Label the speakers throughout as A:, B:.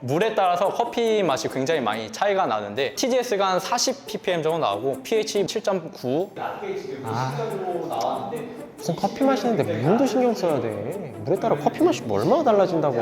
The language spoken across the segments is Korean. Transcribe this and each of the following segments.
A: 물에 따라서 커피 맛이 굉장히 많이 차이가 나는데 TDS가 한 40 ppm 정도 나오고 pH 7.9 정도 나왔는데
B: 무슨 커피 마시는데 물도 신경 써야 돼. 물에 따라 커피 맛이 뭐 얼마나 달라진다고.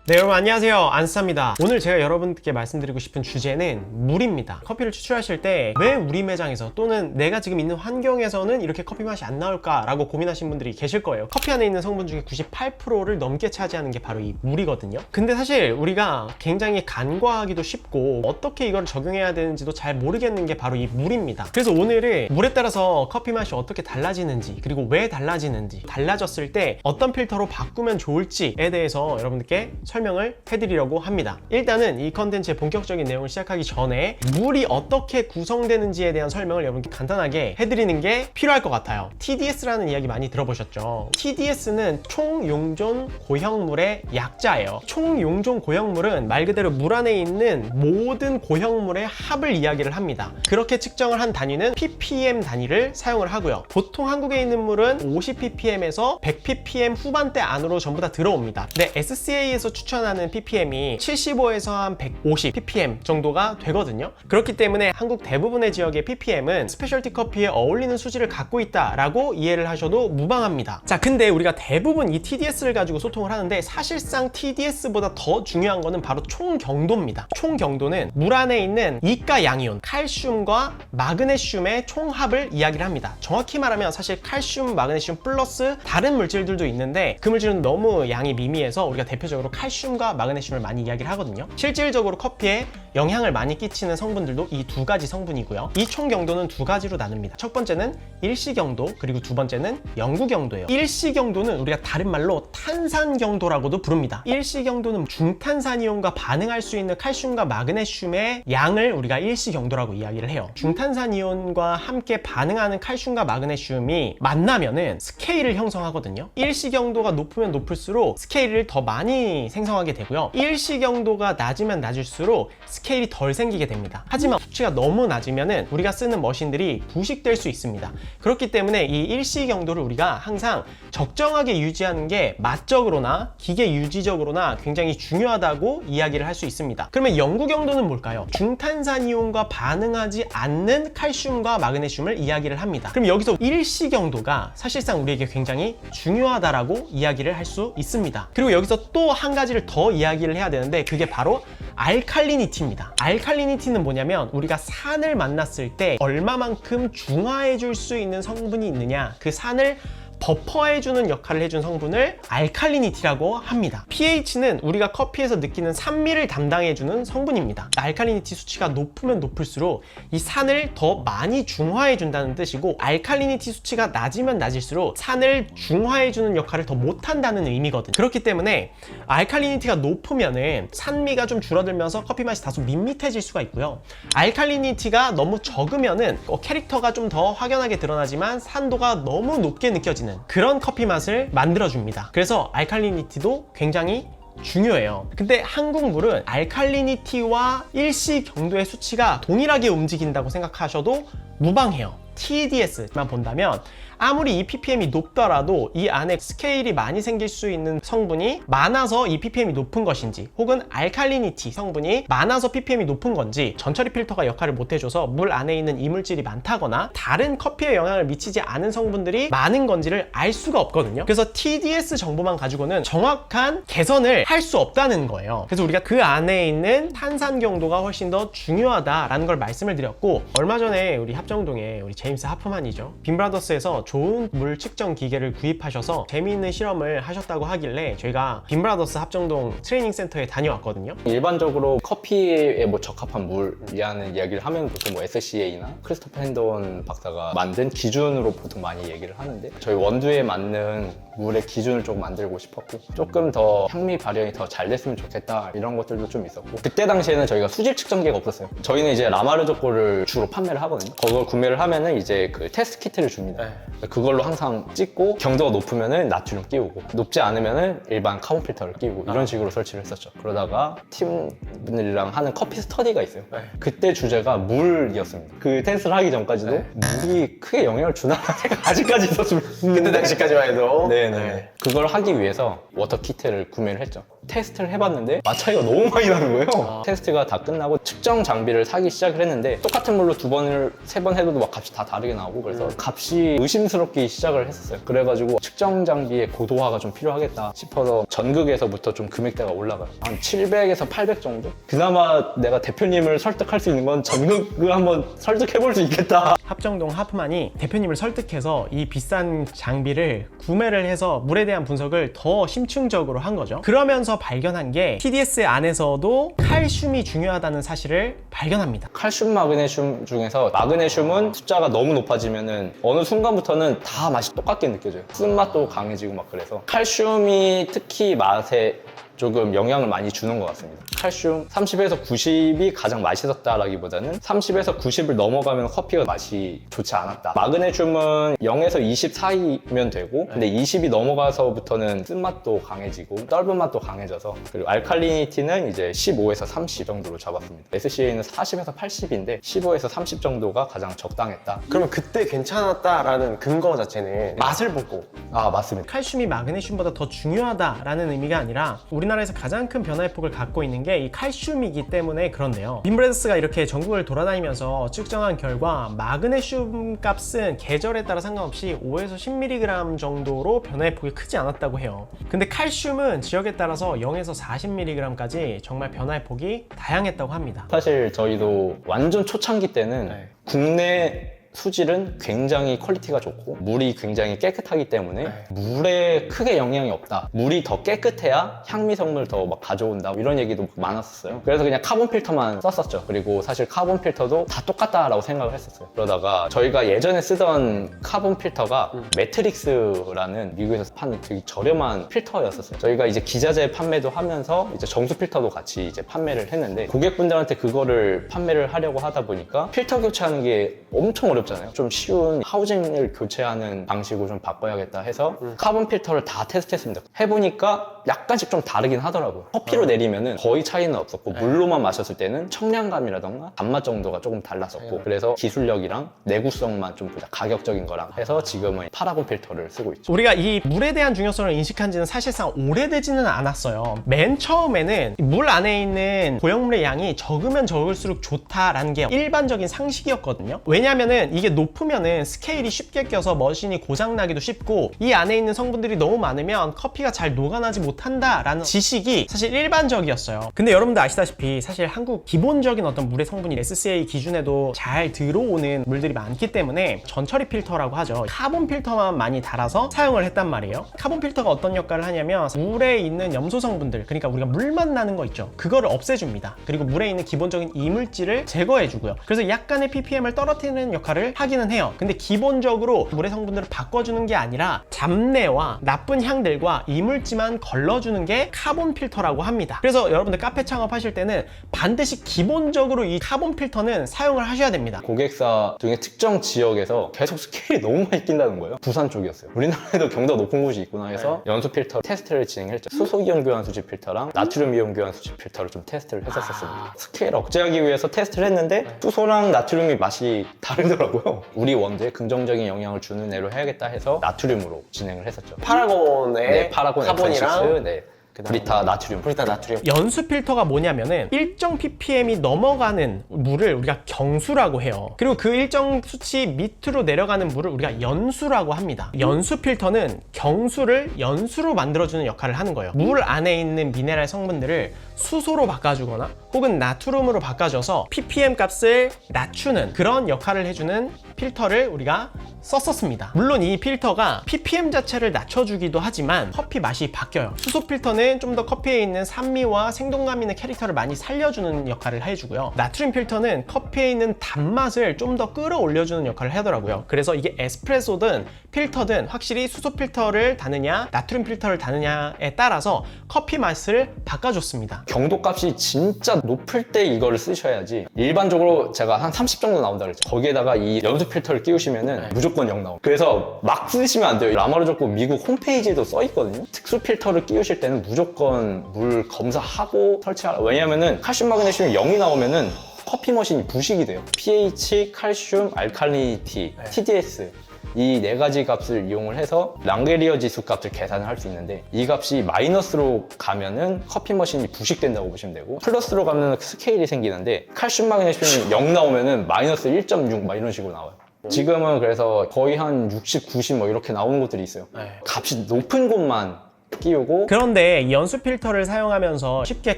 B: 네, 여러분 안녕하세요, 안스타입니다. 오늘 제가 여러분께 말씀드리고 싶은 주제는 물입니다. 커피를 추출하실 때 왜 우리 매장에서 또는 내가 지금 있는 환경에서는 이렇게 커피 맛이 안 나올까 라고 고민하시는 분들이 계실 거예요. 커피 안에 있는 성분 중에 98%를 넘게 차지하는 게 바로 이 물이거든요. 근데 사실 우리가 굉장히 간과하기도 쉽고 어떻게 이걸 적용해야 되는지도 잘 모르겠는 게 바로 이 물입니다. 그래서 오늘은 물에 따라서 커피 맛이 어떻게 달라지는지, 그리고 왜 달라지는지, 달라졌을 때 어떤 필터로 바꾸면 좋을지에 대해서 여러분들께 설명을 해드리려고 합니다. 일단은 이 컨텐츠의 본격적인 내용을 시작하기 전에 물이 어떻게 구성되는지에 대한 설명을 여러분께 간단하게 해드리는 게 필요할 것 같아요. TDS라는 이야기 많이 들어보셨죠? TDS는 총용존 고형물의 약자예요. 총용존 고형물은 말 그대로 물 안에 있는 모든 고형물의 합을 이야기를 합니다. 그렇게 측정을 한 단위는 ppm 단위를 사용을 하고요. 보통 한국에 있는 물은 50 ppm에서 100 ppm 후반대 안으로 전부 다 들어옵니다. 근데 SCA에서 추천하는 ppm이 75에서 한 150 ppm 정도가 되거든요. 그렇기 때문에 한국 대부분의 지역의 ppm은 스페셜티 커피에 어울리는 수질을 갖고 있다라고 이해를 하셔도 무방합니다. 자, 근데 우리가 대부분 이 TDS를 가지고 소통을 하는데 사실상 TDS보다 더 중요한 거는 바로 총경도입니다. 총경도는 물 안에 있는 이가 양이온, 칼슘과 마그네슘의 총합을 이야기를 합니다. 정확히 말하면 사실 칼슘, 마그네슘 플러스 다른 물질들도 있는데 그 물질은 너무 양이 미미해서 우리가 대표적으로 칼슘과 마그네슘을 많이 이야기를 하거든요. 실질적으로 커피에 영향을 많이 끼치는 성분들도 이 두 가지 성분이고요. 이 총 경도는 두 가지로 나눕니다. 첫 번째는 일시 경도, 그리고 두 번째는 영구 경도예요. 일시 경도는 우리가 다른 말로 탄산 경도라고도 부릅니다. 일시 경도는 중탄산이온과 반응할 수 있는 칼슘과 마그네슘의 양을 우리가 일시 경도라고 이야기를 해요. 중탄산이온과 함께 반응하는 칼슘과 마그네슘이 만나면은 스케일을 형성하거든요. 일시 경도가 높으면 높을수록 스케일을 더 많이 생성하게 되고요. 일시 경도가 낮으면 낮을수록 스케일이 덜 생기게 됩니다. 하지만 수치가 너무 낮으면은 우리가 쓰는 머신들이 부식될 수 있습니다. 그렇기 때문에 이 일시 경도를 우리가 항상 적정하게 유지하는 게 맛적으로나 기계 유지적으로나 굉장히 중요하다고 이야기를 할 수 있습니다. 그러면 영구 경도는 뭘까요? 중탄산이온과 반응하지 않는 칼슘과 마그네슘을 이야기를 합니다. 그럼 여기서 일시 경도가 사실상 우리에게 굉장히 중요하다라고 이야기를 할 수 있습니다. 그리고 여기서 또 한 가지를 더 이야기를 해야 되는데 그게 바로 알칼리니티입니다. 알칼리니티는 뭐냐면 우리가 산을 만났을 때 얼마만큼 중화해 줄 수 있는 성분이 있느냐, 그 산을 버퍼해주는 역할을 해준 성분을 알칼리니티라고 합니다. pH는 우리가 커피에서 느끼는 산미를 담당해주는 성분입니다. 알칼리니티 수치가 높으면 높을수록 이 산을 더 많이 중화해준다는 뜻이고, 알칼리니티 수치가 낮으면 낮을수록 산을 중화해주는 역할을 더 못한다는 의미거든요. 그렇기 때문에 알칼리니티가 높으면은 산미가 좀 줄어들면서 커피 맛이 다소 밋밋해질 수가 있고요. 알칼리니티가 너무 적으면은 캐릭터가 좀 더 확연하게 드러나지만 산도가 너무 높게 느껴지는 그런 커피 맛을 만들어줍니다. 그래서 알칼리니티도 굉장히 중요해요. 근데 한국 물은 알칼리니티와 일시 경도의 수치가 동일하게 움직인다고 생각하셔도 무방해요. TDS만 본다면 아무리 이 ppm이 높더라도 이 안에 스케일이 많이 생길 수 있는 성분이 많아서 이 ppm이 높은 것인지, 혹은 알칼리니티 성분이 많아서 ppm이 높은 건지, 전처리 필터가 역할을 못 해줘서 물 안에 있는 이물질이 많다거나 다른 커피에 영향을 미치지 않은 성분들이 많은 건지를 알 수가 없거든요. 그래서 TDS 정보만 가지고는 정확한 개선을 할 수 없다는 거예요. 그래서 우리가 그 안에 있는 탄산 경도가 훨씬 더 중요하다라는 걸 말씀을 드렸고, 얼마 전에 우리 합정동에 우리 제임스 하프만이죠, 빔브라더스에서 좋은 물 측정 기계를 구입하셔서 재미있는 실험을 하셨다고 하길래 저희가 빔브라더스 합정동 트레이닝 센터에 다녀왔거든요.
A: 일반적으로 커피에 뭐 적합한 물이라는 이야기를 하면 보통 뭐 SCA나 크리스토퍼 핸돈 박사가 만든 기준으로 보통 많이 얘기를 하는데, 저희 원두에 맞는 물의 기준을 조금 만들고 싶었고, 조금 더 향미 발현이 더 잘 됐으면 좋겠다, 이런 것들도 좀 있었고, 그때 당시에는 저희가 수질 측정기가 없었어요. 저희는 이제 라마르조 거를 주로 판매를 하거든요. 그걸 구매를 하면은 이제 그 테스트 키트를 줍니다. 그걸로 항상 찍고 경도가 높으면은 나트륨 끼우고 높지 않으면은 일반 카본 필터를 끼우고 이런 식으로 설치를 했었죠. 그러다가 팀분들이랑 하는 커피 스터디가 있어요. 그때 주제가 물이었습니다. 그 테스트를 하기 전까지도 물이 크게 영향을 주나 생각 아직까지 있었습니다.
B: 그때 당시까지만 해도.
A: 네네. 그걸 하기 위해서 워터 키트를 구매를 했죠. 테스트를 해봤는데 맛 차이가 너무 많이 나는 거예요. 테스트가 다 끝나고 측정 장비를 사기 시작을 했는데 똑같은 물로 2번을 3번 해도 막 값이 다 다르게 나오고 그래서 값이 의심스럽게 시작을 했었어요. 그래가지고 측정 장비의 고도화가 좀 필요하겠다 싶어서 전극에서부터 좀 금액대가 올라가요. 한 700에서 800 정도? 그나마 내가 대표님을 설득할 수 있는 건 전극을 한번 설득해볼 수 있겠다.
B: 합정동 하프만이 대표님을 설득해서 이 비싼 장비를 구매를 해서 물에 대한 분석을 더 심층적으로 한 거죠. 그러면서 발견한 게 TDS 안에서도 칼슘이 중요하다는 사실을 발견합니다.
A: 칼슘, 마그네슘 중에서 마그네슘은 숫자가 너무 높아지면은 어느 순간부터는 다 맛이 똑같게 느껴져요. 쓴맛도 강해지고 막 그래서 칼슘이 특히 맛에 조금 영향을 많이 주는 것 같습니다. 칼슘 30에서 90이 가장 맛있었다라기보다는 30에서 90을 넘어가면 커피가 맛이 좋지 않았다. 마그네슘은 0에서 20 사이면 되고 근데 20이 넘어가서부터는 쓴맛도 강해지고 떫은 맛도 강해져서 그리고 알칼리니티는 이제 15에서 30 정도로 잡았습니다. SCA는 40에서 80인데 15에서 30 정도가 가장 적당했다.
C: 그러면 그때 괜찮았다라는 근거 자체는 맛을 보고.
A: 아 맞습니다.
B: 칼슘이 마그네슘보다 더 중요하다라는 의미가 아니라 우리나라에서 가장 큰 변화의 폭을 갖고 있는 게 이 칼슘이기 때문에 그런데요. 빈브레드스가 이렇게 전국을 돌아다니면서 측정한 결과 마그네슘 값은 계절에 따라 상관없이 5에서 10mg 정도로 변화의 폭이 크지 않았다고 해요. 근데 칼슘은 지역에 따라서 0에서 40mg까지 정말 변화의 폭이 다양했다고 합니다.
A: 사실 저희도 완전 초창기 때는 국내 수질은 굉장히 퀄리티가 좋고 물이 굉장히 깨끗하기 때문에 물에 크게 영향이 없다. 물이 더 깨끗해야 향미성분을 더 막 가져온다. 이런 얘기도 많았었어요. 그래서 그냥 카본 필터만 썼었죠. 그리고 사실 카본 필터도 다 똑같다라고 생각을 했었어요. 그러다가 저희가 예전에 쓰던 카본 필터가 매트릭스라는 미국에서 파는 되게 저렴한 필터였었어요. 저희가 이제 기자재 판매도 하면서 이제 정수 필터도 같이 이제 판매를 했는데 고객분들한테 그거를 판매를 하려고 하다 보니까 필터 교체하는 게 엄청 어렵잖아요. 좀 쉬운 하우징을 교체하는 방식으로 좀 바꿔야겠다 해서 카본 필터를 다 테스트했습니다. 해보니까 약간씩 좀 다르긴 하더라고요. 커피로 내리면은 거의 차이는 없었고 물로만 마셨을 때는 청량감이라던가 단맛 정도가 조금 달랐었고 그래서 기술력이랑 내구성만 좀 보자 가격적인 거랑 해서 지금은 파라곤 필터를 쓰고 있죠.
B: 우리가 이 물에 대한 중요성을 인식한 지는 사실상 오래되지는 않았어요. 맨 처음에는 물 안에 있는 고형물의 양이 적으면 적을수록 좋다라는 게 일반적인 상식이었거든요. 왜냐면은 이게 높으면은 스케일이 쉽게 껴서 머신이 고장나기도 쉽고 이 안에 있는 성분들이 너무 많으면 커피가 잘 녹아나지 못한다라는 지식이 사실 일반적이었어요. 근데 여러분들 아시다시피 사실 한국 기본적인 어떤 물의 성분이 SCA 기준에도 잘 들어오는 물들이 많기 때문에 전처리 필터라고 하죠. 카본 필터만 많이 달아서 사용을 했단 말이에요. 카본 필터가 어떤 역할을 하냐면 물에 있는 염소 성분들, 그러니까 우리가 물맛 나는 거 있죠. 그거를 없애줍니다. 그리고 물에 있는 기본적인 이물질을 제거해주고요. 그래서 약간의 ppm을 떨어뜨리는 역할을 하기는 해요. 근데 기본적으로 물의 성분들을 바꿔주는 게 아니라 잡내와 나쁜 향들과 이물질만 걸러주는 게 카본 필터라고 합니다. 그래서 여러분들 카페 창업하실 때는 반드시 기본적으로 이 카본 필터는 사용을 하셔야 됩니다.
A: 고객사 중에 특정 지역에서 계속 스케일이 너무 많이 낀다는 거예요. 부산 쪽이었어요. 우리나라에도 경도가 높은 곳이 있구나 해서 연수 필터 테스트를 진행했죠. 수소이온 교환 수지 필터랑 나트륨 이온 교환 수지 필터를 좀 테스트를 했었습니다. 스케일 억제하기 위해서 테스트를 했는데 수소랑 나트륨이 맛이 다르더라고요. 우리 원두에 긍정적인 영향을 주는 애로 해야겠다 해서 나트륨으로 진행을 했었죠.
C: 파라곤의
A: 네, 파라곤
C: 카본이랑
A: F6, 네, 브리타 나트륨.
C: 브리타 나트륨.
B: 연수 필터가 뭐냐면은 일정 ppm이 넘어가는 물을 우리가 경수라고 해요. 그리고 그 일정 수치 밑으로 내려가는 물을 우리가 연수라고 합니다. 연수 필터는 경수를 연수로 만들어주는 역할을 하는 거예요. 물 안에 있는 미네랄 성분들을 수소로 바꿔주거나 혹은 나트륨으로 바꿔줘서 ppm 값을 낮추는 그런 역할을 해주는 필터를 우리가 썼었습니다. 물론 이 필터가 ppm 자체를 낮춰주기도 하지만 커피 맛이 바뀌어요. 수소 필터는 좀 더 커피에 있는 산미와 생동감 있는 캐릭터를 많이 살려주는 역할을 해주고요. 나트륨 필터는 커피에 있는 단맛을 좀 더 끌어올려주는 역할을 하더라고요. 그래서 이게 에스프레소든 필터든 확실히 수소 필터를 다느냐 나트륨 필터를 다느냐에 따라서 커피 맛을 바꿔줬습니다.
A: 경도값이 진짜 높을 때 이거를 쓰셔야지. 일반적으로 제가 한 30 정도 나온다 그랬죠. 거기에다가 이 연수 필터를 끼우시면은 무조건 0 나와요. 그래서 막 쓰시면 안 돼요. 라마르조코 미국 홈페이지에도 써 있거든요. 특수 필터를 끼우실 때는 무조건 물 검사하고 설치하라. 왜냐면은 칼슘 마그네슘이 0이 나오면은 커피 머신이 부식이 돼요. pH, 칼슘, 알칼리니티, TDS 이 네 가지 값을 이용을 해서 랑게리어 지수 값을 계산을 할 수 있는데 이 값이 마이너스로 가면은 커피 머신이 부식된다고 보시면 되고 플러스로 가면 스케일이 생기는데 칼슘 마그네슘이 0 나오면은 마이너스 1.6 막 이런 식으로 나와요. 지금은 그래서 거의 한 60, 90 뭐 이렇게 나오는 곳들이 있어요. 값이 높은 곳만 끼우고.
B: 그런데 이 연수 필터를 사용하면서 쉽게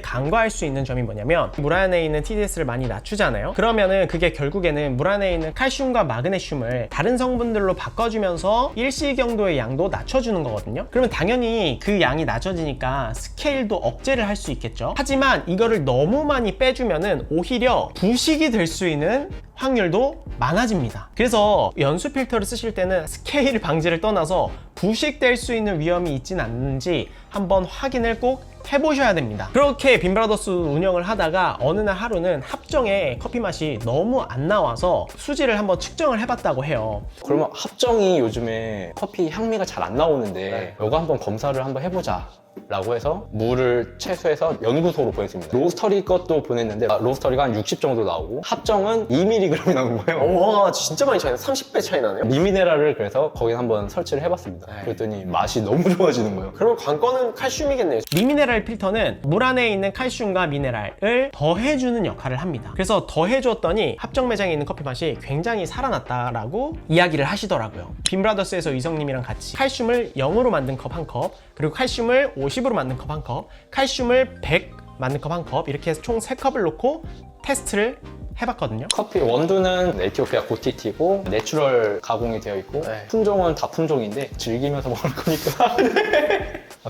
B: 간과할 수 있는 점이 뭐냐면 물 안에 있는 TDS를 많이 낮추잖아요. 그러면은 그게 결국에는 물 안에 있는 칼슘과 마그네슘을 다른 성분들로 바꿔주면서 일시경도의 양도 낮춰주는 거거든요. 그러면 당연히 그 양이 낮춰지니까 스케일도 억제를 할 수 있겠죠. 하지만 이거를 너무 많이 빼주면은 오히려 부식이 될 수 있는 확률도 많아집니다. 그래서 연수 필터를 쓰실 때는 스케일 방지를 떠나서 부식될 수 있는 위험이 있진 않는지 한번 확인을 꼭 해보셔야 됩니다. 그렇게 빈브라더스 운영을 하다가 어느 날 하루는 합정에 커피 맛이 너무 안 나와서 수지를 한번 측정을 해봤다고 해요.
A: 그러면 합정이 요즘에 커피 향미가 잘 안 나오는데 이거 한번 검사를 한번 해보자 라고 해서 물을 채수해서 연구소로 보냈습니다. 로스터리 것도 보냈는데 로스터리가 한 60 정도 나오고 합정은 2mg이 나온 거예요.
C: 와 진짜 많이 차이네. 30배 차이 나네요.
A: 리미네랄을 그래서 거기 한번 설치를 해봤습니다. 그랬더니 맛이 너무 좋아지는 거예요.
C: 그러면 관건은 칼슘이겠네요.
B: 미미네랄 필터는 물 안에 있는 칼슘과 미네랄을 더해주는 역할을 합니다. 그래서 더해줬더니 합정 매장에 있는 커피 맛이 굉장히 살아났다라고 이야기를 하시더라고요. 빈브라더스에서 이성님이랑 같이 칼슘을 0으로 만든 컵 한 컵, 그리고 칼슘을 50으로 만든 컵 한 컵, 칼슘을 100 만든 컵 한 컵, 이렇게 해서 총 3컵을 놓고 테스트를 해봤거든요.
A: 커피 원두는 에티오피아 고티티고 내추럴 가공이 되어 있고 품종은 다 품종인데 즐기면서 먹을 거니까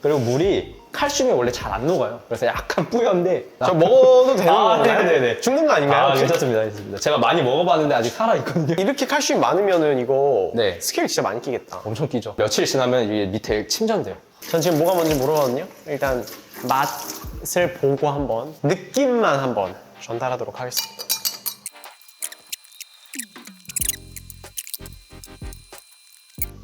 A: 그리고 물이 칼슘이 원래 잘 안 녹아요. 그래서 약간 뿌연데
C: 저 먹어도 되는 건가요?
A: 네네네.
C: 죽는 거 아닌가요? 혹시?
A: 괜찮습니다. 괜찮습니다. 제가 많이 먹어봤는데 아직 살아있거든요.
C: 이렇게 칼슘 많으면은 이거
A: 네.
C: 스케일 진짜 많이 끼겠다.
A: 엄청 끼죠. 며칠 지나면 이게 밑에 침전돼요.
C: 전 지금 뭐가 뭔지 모르거든요. 일단 맛을 보고 한번 느낌만 한번 전달하도록 하겠습니다.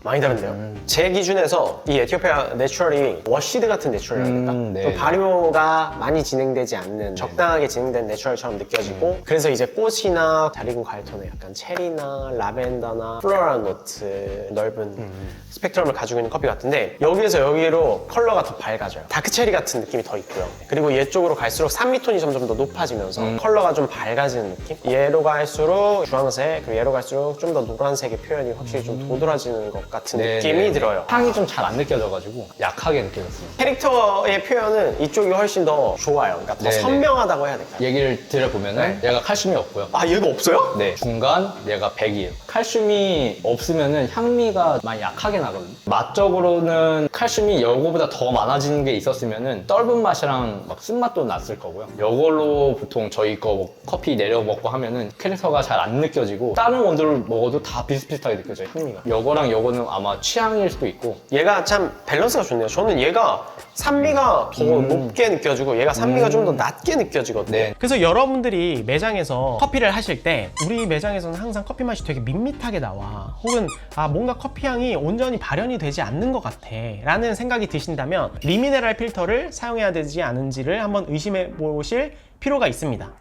C: 많이 다른데요. 제 기준에서 이 에티오피아 내추럴이 워시드 같은 내추럴이랄까?
A: 네.
C: 또 발효가 많이 진행되지 않는 적당하게 진행된 내추럴처럼 느껴지고 그래서 이제 꽃이나 잘 익은 과일톤에 약간 체리나 라벤더나 플로럴 노트 넓은 스펙트럼을 가지고 있는 커피 같은데 여기에서 여기로 컬러가 더 밝아져요. 다크체리 같은 느낌이 더 있고요. 그리고 얘 쪽으로 갈수록 산미톤이 점점 더 높아지면서 컬러가 좀 밝아지는 느낌? 얘로 갈수록 주황색, 그리고 얘로 갈수록 좀 더 노란색의 표현이 확실히 좀 도드라지는 것 같은 느낌이 들어요.
A: 향이 좀 잘 안 느껴져가지고 약하게 느껴졌습니다.
C: 캐릭터의 표현은 이쪽이 훨씬 더 좋아요. 그러니까 더
A: 네네.
C: 선명하다고 해야 될까요?
A: 얘기를 드려보면은 얘가 칼슘이 없고요.
C: 아 얘가 없어요?
A: 네, 중간 얘가 100이에요. 칼슘이 없으면은 향미가 많이 약하게 나거든요. 맛적으로는 칼슘이 이거보다 더 많아지는 게 있었으면은 떫은 맛이랑 막 쓴맛도 났을 거고요. 이걸로 보통 저희 거 커피 내려 먹고 하면은 캐릭터가 잘 안 느껴지고 다른 원두를 먹어도 다 비슷비슷하게 느껴져요, 향미가. 이거랑 이거는 아마 취향일 수도 있고.
C: 얘가 참 밸런스가 좋네요. 저는 얘가 산미가 더 높게 느껴지고 얘가 산미가 좀 더 낮게 느껴지거든요.
A: 네.
B: 그래서 여러분들이 매장에서 커피를 하실 때 우리 매장에서는 항상 커피 맛이 되게 밋밋하게 나와, 혹은 뭔가 커피 향이 온전히 발현이 되지 않는 것 같아 라는 생각이 드신다면 리미네랄 필터를 사용해야 되지 않은지를 한번 의심해 보실 필요가 있습니다.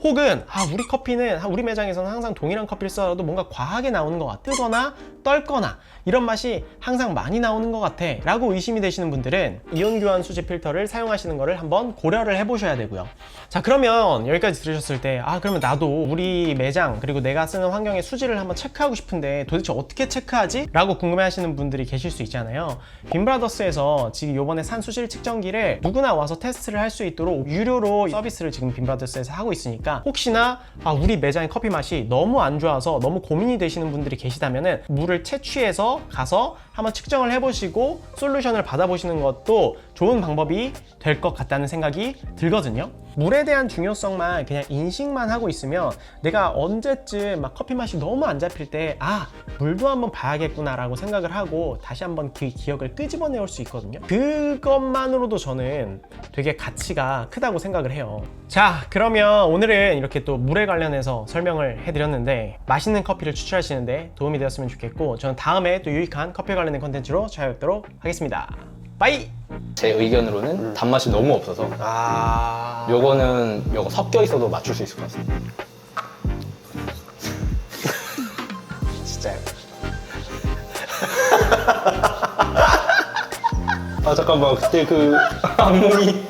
B: 혹은 우리 커피는 우리 매장에서는 항상 동일한 커피를 써도 뭔가 과하게 나오는 것 같아, 뜨거나 떫거나 이런 맛이 항상 많이 나오는 것 같아 라고 의심이 되시는 분들은 이온 교환 수지 필터를 사용하시는 거를 한번 고려를 해보셔야 되고요. 자, 그러면 여기까지 들으셨을 때 그러면 나도 우리 매장 그리고 내가 쓰는 환경의 수지를 한번 체크하고 싶은데 도대체 어떻게 체크하지? 라고 궁금해 하시는 분들이 계실 수 있잖아요. 빈브라더스에서 지금 요번에 산 수질 측정기를 누구나 와서 테스트를 할 수 있도록 유료로 서비스를 지금 빈브라더스에서 하고 있으니까 있으니까 혹시나 우리 매장의 커피 맛이 너무 안 좋아서 너무 고민이 되시는 분들이 계시다면은 물을 채취해서 가서 한번 측정을 해보시고 솔루션을 받아보시는 것도 좋은 방법이 될 것 같다는 생각이 들거든요. 물에 대한 중요성만 그냥 인식만 하고 있으면 내가 언제쯤 막 커피 맛이 너무 안 잡힐 때 물도 한번 봐야겠구나 라고 생각을 하고 다시 한번 그 기억을 끄집어내올 수 있거든요. 그것만으로도 저는 되게 가치가 크다고 생각을 해요. 자, 그러면 오늘은 이렇게 또 물에 관련해서 설명을 해드렸는데 맛있는 커피를 추출하시는데 도움이 되었으면 좋겠고 저는 다음에 또 유익한 커피 관련된 컨텐츠로 찾아뵙도록 하겠습니다. 빠이!
A: 제 의견으로는 단맛이 너무 없어서 요거 섞여 있어도 맞출 수 있을 것 같습니다.
C: 진짜요.
A: 잠깐만, 그때 그 악몽이